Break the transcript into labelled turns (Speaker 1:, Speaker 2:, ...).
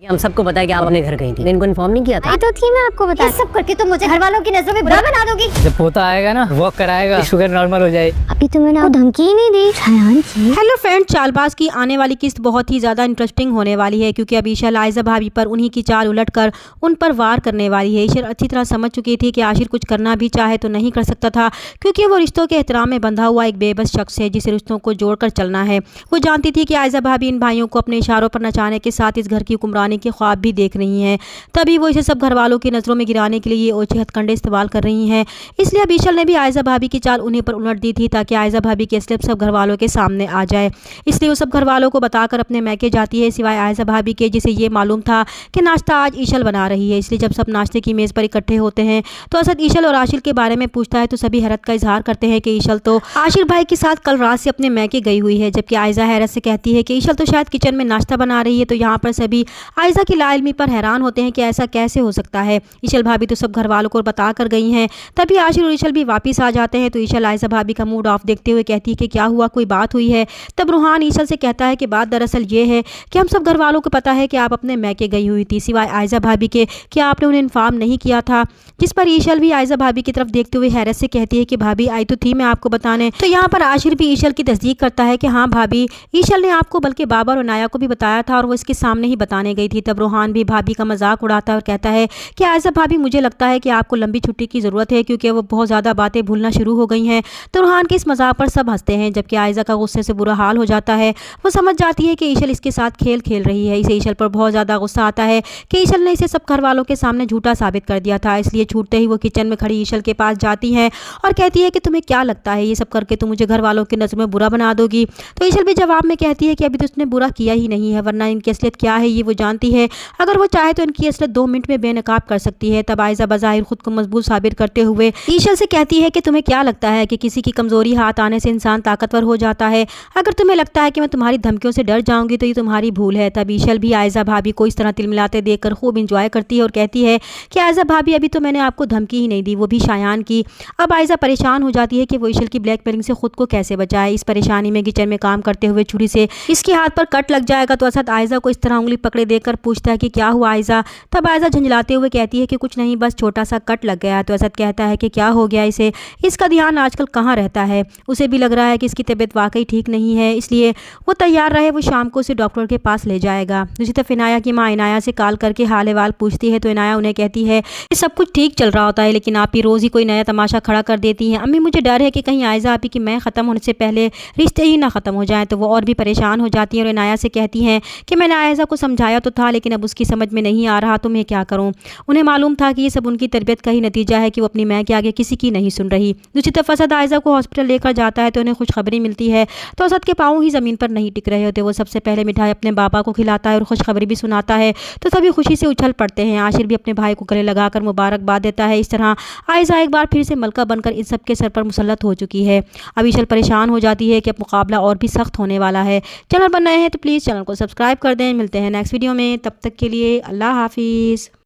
Speaker 1: ہم سب کو پتا ہے کہ آپ اپنے گھر گئی تھی، ان کو انفارم نہیں کیا تھا؟
Speaker 2: تو تھی میں آپ کو بتا
Speaker 3: سب کر کے تم مجھے گھر والوں کی نظروں میں برا بنا دو گی۔
Speaker 4: جب پوتا آئے گا نا واک کرائے گا، شوگر نارمل ہو جائے۔
Speaker 2: ابھی تو میں نے دھمکی ہی نہیں دی۔
Speaker 5: ہیلو فرینڈ، چال باز کی آنے والی قسط بہت ہی زیادہ انٹرسٹنگ ہونے والی ہے، کیونکہ اب عائشہ عائزہ بھابی پر انہی کی چال الٹ کر ان پر وار کرنے والی ہے۔ عائشہ اچھی طرح سمجھ چکی تھی کہ عاشر کچھ کرنا بھی چاہے تو نہیں کر سکتا تھا، کیونکہ وہ رشتوں کے احترام میں بندھا ہوا ایک بے بس شخص ہے جسے رشتوں کو جوڑ کر چلنا ہے۔ وہ جانتی تھی کہ عائزہ بھابی ان بھائیوں کو اپنے اشاروں پر نچانے کے ساتھ اس گھر کی حکمرانی کے خواب بھی دیکھ رہی ہیں، تبھی وہ اسے سب گھر والوں کی نظروں میں گرانے کے لیے اوچھے ہتھ کنڈے استعمال کر رہی ہیں۔ اس لیے اب عائشہ نے بھی عائزہ بھابی کی چال انہیں پر الٹ دی تھی تاکہ عائزہ بھابی کی اصلیت سب گھر والوں کے سامنے آ جائے۔ اس لیے وہ سب گھر والوں کو بتا کر اپنے میکے جاتی ہے، سوائے عائزہ بھابی کے جسے یہ معلوم تھا کہ ناشتہ آج عائشہ بنا رہی ہے۔ اس لیے جب سب ناشتے کی میز پر اکٹھے ہوتے ہیں تو اسد عائشہ اور عاشر کے بارے میں پوچھتا ہے تو سبھی حیرت کا اظہار کرتے ہیں کہ عائشہ تو عاشر بھائی کے ساتھ کل رات سے اپنے میکے گئی ہوئی ہے، جبکہ عائزہ حیرت سے کہتی ہے کہ عائشہ تو شاید کچن میں ناشتہ بنا رہی ہے۔ تو یہاں پر سبھی عائزہ کی لا علمی پر حیران ہوتے ہیں کہ ایسا کیسے ہو سکتا ہے۔ عائشہ بھابی تو سب گھر والوں کو بتا کر گئی ہیں، تبھی عاشر اور عائشہ بھی واپس آ جاتے ہیں۔ تو عائشہ عائزہ بھابی کا موڈ آف دیکھتے ہوئے کہتی ہے کہ کیا ہوا، کوئی بات ہوئی ہے؟ تب روحان عائشہ سے کہتا ہے کہ بات دراصل یہ ہے کہ ہم سب گھر والوں کو پتا ہے کہ آپ اپنے میکے گئی ہوئی تھی، سوائے عائزہ بھابی کے کیا آپ نے انہیں انفارم نہیں کیا تھا؟ جس پر عائشہ بھی عائزہ بھابی کی طرف دیکھتے ہوئے حیرت سے کہتی ہے کہ بھابی آئی تو تھی میں آپ کو بتانے۔ تو یہاں پر عاشر بھی عائشہ کی تصدیق کرتا ہے کہ ہاں بھابی، عائشہ نے آپ کو بلکہ بابا اور عنایہ کو بھی بتایا تھا اور وہ اس کے سامنے ہی بتانے گئی تھی۔ تب روحان بھی بھابی کا مذاق اڑاتا ہے اور کہتا ہے کہ عائزہ بھابی مجھے لگتا ہے کہ آپ کو لمبی چھٹی کی ضرورت ہے، کیونکہ وہ بہت زیادہ باتیں بھولنا شروع ہو گئی ہیں۔ تو روحان کے اس مذاق پر سب ہنستے ہیں، جبکہ عائزہ کا غصے سے برا حال ہو جاتا ہے۔ وہ سمجھ جاتی ہے کہ عائشہ اس کے ساتھ کھیل کھیل رہی ہے۔ اسے عائشہ پر بہت زیادہ غصہ آتا ہے کہ عائشہ نے اسے سب گھر والوں کے سامنے جھوٹا ثابت کر دیا تھا۔ اس لیے چھوٹتے ہی وہ کچن میں کھڑی عائشہ کے پاس جاتی ہیں اور کہتی ہے کہ تمہیں کیا لگتا ہے یہ سب کر کے تم مجھے گھر والوں کی نظر میں برا بنا دو گی؟ تو عائشہ بھی جواب میں کہتی ہے کہ ابھی تو اس نے برا کیا ہی نہیں ہے، ورنہ ان کی اصلیت کیا ہے یہ وہ جانتی ہے۔ اگر وہ چاہے تو ان کی اصلیت 2 منٹ میں بے نقاب کر سکتی ہے۔ تب عائزہ بظاہر خود کو مضبوط ثابت کرتے ہوئے عائشہ سے کہتی ہے کہ تمہیں کیا لگتا ہے کہ کسی کی کمزوری ہاتھ آنے سے انسان طاقتور ہو جاتا ہے؟ اگر تمہیں لگتا ہے کہ میں تمہاری دھمکیوں سے ڈر جاؤں گی تو یہ تمہاری بھول ہے۔ تب عائشہ بھی عائزہ بھابی کو اس طرح تلملاتے دیکھ کر خوب انجوائے کرتی ہے اور کہتی ہے کہ عائزہ بھابی ابھی تو میں نے آپ کو دھمکی ہی نہیں دی، وہ بھی شایان کی۔ اب عائزہ پریشان ہو جاتی ہے کہ وہ عائشہ کی بلیک میلنگ سے خود کو کیسے بچائے۔ اس پریشانی میں کچن میں کام کرتے ہوئے چھری سے اس کے ہاتھ پر کٹ لگ جائے گا تو اسد عائزہ کو اس طرح انگلی پکڑے دیکھ کر پوچھتا ہے کہ کیا ہوا عائزہ؟ تب عائزہ جھنجھلاتے ہوئے کہتی ہے کہ کچھ نہیں، بس چھوٹا سا کٹ لگ گیا۔ تو اسد کہتا ہے کہ کیا ہو گیا اسے؟ اس کا دھیان آج کل کہاں رہتا ہے؟ اسے بھی لگ رہا ہے کہ اس کی طبیعت واقعی ٹھیک نہیں ہے، اس لیے وہ تیار رہے، وہ شام کو اسے ڈاکٹر کے پاس لے جائے گا۔ دوسری طرف عنایہ کی ماں عنایہ سے کال کر کے حال احوال پوچھتی ہے تو عنایہ انہیں کہتی ہے کہ سب کچھ ٹھیک چل رہا ہوتا ہے، لیکن آپ ہی روز ہی کوئی نیا تماشا کھڑا کر دیتی ہیں۔ امی مجھے ڈر ہے کہ کہیں عائزہ آپ ہی کی میں ختم ہونے سے پہلے رشتے ہی نہ ختم ہو جائیں۔ تو وہ اور بھی پریشان ہو جاتی ہیں اور عنایہ سے کہتی ہیں کہ میں نے عائزہ کو سمجھایا تو تھا، لیکن اب اس کی سمجھ میں نہیں آ رہا تو میں کیا کروں۔ انہیں معلوم تھا کہ یہ سب ان کی تربیت کا ہی نتیجہ ہے کہ وہ اپنی ماں کے آگے کسی کی نہیں سن رہی۔ دوسری طرف اسد عائزہ کو ہاسپٹل لے کر جاتا ہے تو انہیں خوشخبری ملتی ہے۔ تو اسد کے پاؤں ہی زمین پر نہیں ٹک رہے ہوتے۔ وہ سب سے پہلے مٹھائی اپنے بابا کو کھلاتا ہے اور خوشخبری بھی سناتا ہے تو سبھی خوشی سے اچھل پڑتے ہیں۔ عاشر بھی اپنے بھائی کو گلے لگا کر مبارکباد دیتا ہے۔ اس طرح عائزہ ایک بار پھر سے ملکہ بن کر ان سب کے سر پر مسلط ہو چکی ہے۔ اب عائشہ پریشان ہو جاتی ہے کہ اب مقابلہ اور بھی سخت ہونے والا ہے۔ چینل پر نئے ہیں تو پلیز چینل کو سبسکرائب کر دیں۔ ملتے ہیں نیکسٹ ویڈیو میں، تب تک کے لیے اللہ حافظ۔